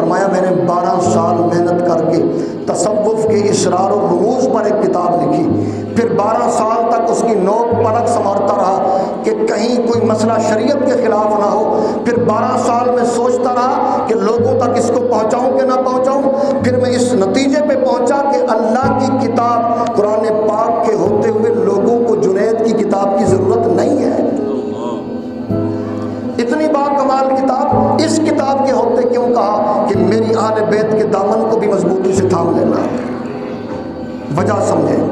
فرمایا میں نے 12 سال محنت کر کے تصوف کے اسرار و رموز پر ایک کتاب لکھی، پھر 12 سال تک اس کی نوک پلک سنوارتا رہا کہ کہیں کوئی مسئلہ شریعت کے خلاف نہ ہو، پھر 12 سال میں سوچتا رہا کہ لوگوں تک اس کو پہنچاؤں کہ نہ پہنچاؤں، پھر میں اس نتیجے پہ پہنچا کہ اللہ کی کتاب قرآن پاک کے ہوتے ہوئے لوگوں کو جنید کی کتاب کی ضرورت نہیں ہے۔ اتنی با کمال کتاب، اس کتاب کے ہوتے کیوں کہا کہ میری اہل بیت کے دامن کو بھی مضبوطی سے تھام لینا؟ وجہ سمجھیں۔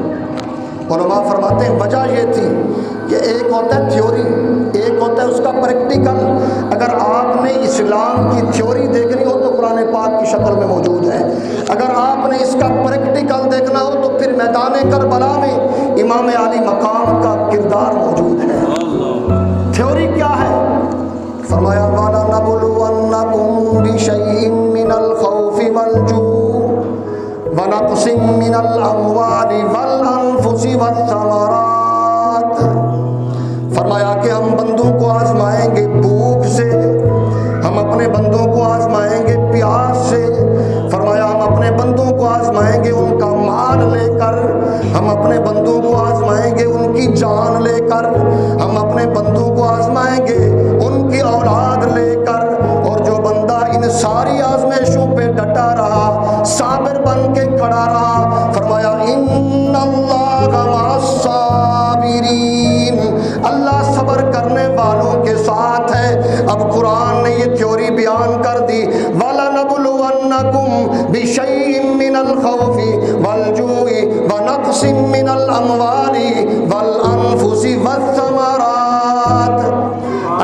علماء فرماتے ہیں وجہ یہ تھی کہ ایک ہوتا ہے تھیوری، ایک ہوتا ہے اس کا پریکٹیکل۔ اگر آپ نے اسلام کی تھیوری دیکھنی ہو تو قرآن پاک کی شکل میں موجود ہے، اگر آپ نے اس کا پریکٹیکل دیکھنا ہو تو پھر میدان کربلا میں امام علی مقام کا کردار موجود ہے۔ تھیوری کیا ہے؟ فرمایا وَلَنَبْلُوَنَّكُمْ بِشَيْءٍ مِّنَ الْخَوْفِ وَالْجُوعِ وَنَقْصٍ مِّنَ الْأَمْوَالِ وَالْأَنفُسِ وَالثَّمَرَاتِ۔ فرمایا کہ ہم بندوں کو آزمائیں گے بھوک سے، ہم اپنے بندوں کو آزمائیں گے پیاس سے، فرمایا ہم اپنے بندوں کو آزمائیں گے ان کا مال لے کر، ہم اپنے بندوں کو آزمائیں گے ان کی جان لے کر، ہم اپنے بندوں کو آزمائیں گے ان کی اولاد لے کر۔ اور جو بندہ ان ساری آزمائشوں پہ ڈٹا رہا، صابر بن کے کھڑا رہا، فرمایا ان اللہ مع الصابرین، اللہ صبر کرنے والوں کے ساتھ ہے۔ اب قرآن نے یہ تھیوری بیان کر دی، وَلَنَبْلُوَنَّكُمْ بِشَيْءٍ مِّنَ الْخَوْفِ وَالْجُوعِ وَنَقْصٍ مِّنَ الْأَمْوَالِ وَالْأَنفُسِ وَالثَّمَرَاتِ۔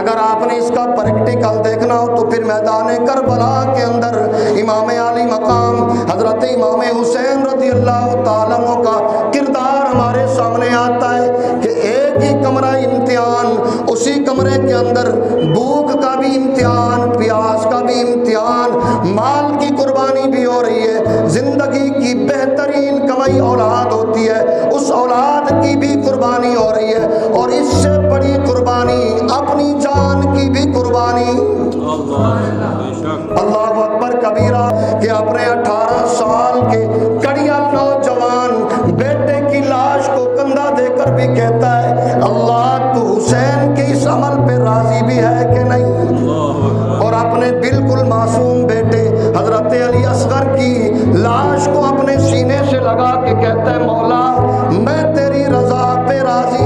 اگر آپ نے اس کا پریکٹیکل دیکھنا ہو تو پھر میدان کربلا کے اندر امام علی مقام حضرت امام حسین رضی اللہ تعالیٰ عنہ کا کردار ہمارے سامنے آتا ہے کہ ایک ہی کمرہ امتحان، اسی کمرے کے اندر بھوک کا بھی امتحان، پیاس کا بھی امتحان، مال کی قربانی بھی ہو رہی ہے، زندگی کی بہترین کمائی اولاد ہوتی ہے، اس اولاد کی بھی قربانی ہو رہی ہے، اور اس سے بڑی قربانی اپنی جان کی بھی قربانی۔ اللہ اکبر کبیرہ کہ اپنے 18 سال کے کڑیا نوجوان بیٹے کی لاش کو کندھا دے کر بھی کہتا ہے اللہ تو حسین کے اس عمل پہ راضی بھی ہے کہ نہیں، اور اپنے بالکل معصوم بیٹے حضرت علی اصغر کی لاش کو اپنے سینے سے لگا کے کہتا ہے مولا میں تیری رضا پہ راضی۔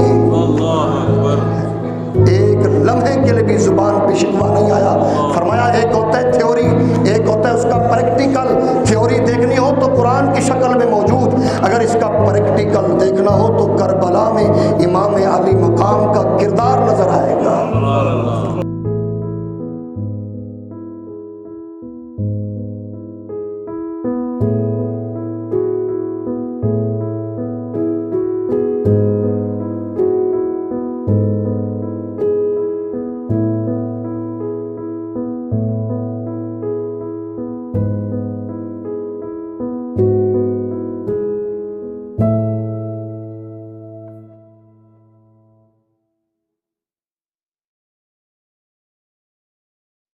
ایک لمحے کے لیے بھی زبان پہ شکوہ نہیں آیا۔ فرمایا ایک ہوتا ہے تھیوری، ایک ہوتا ہے اس کا پریکٹیکل۔ تھیوری دیکھنی ہو تو قرآن کی شکل میں موجود، اگر اس کا پریکٹیکل دیکھنا ہو تو کربلا میں امام علی مقام کا کردار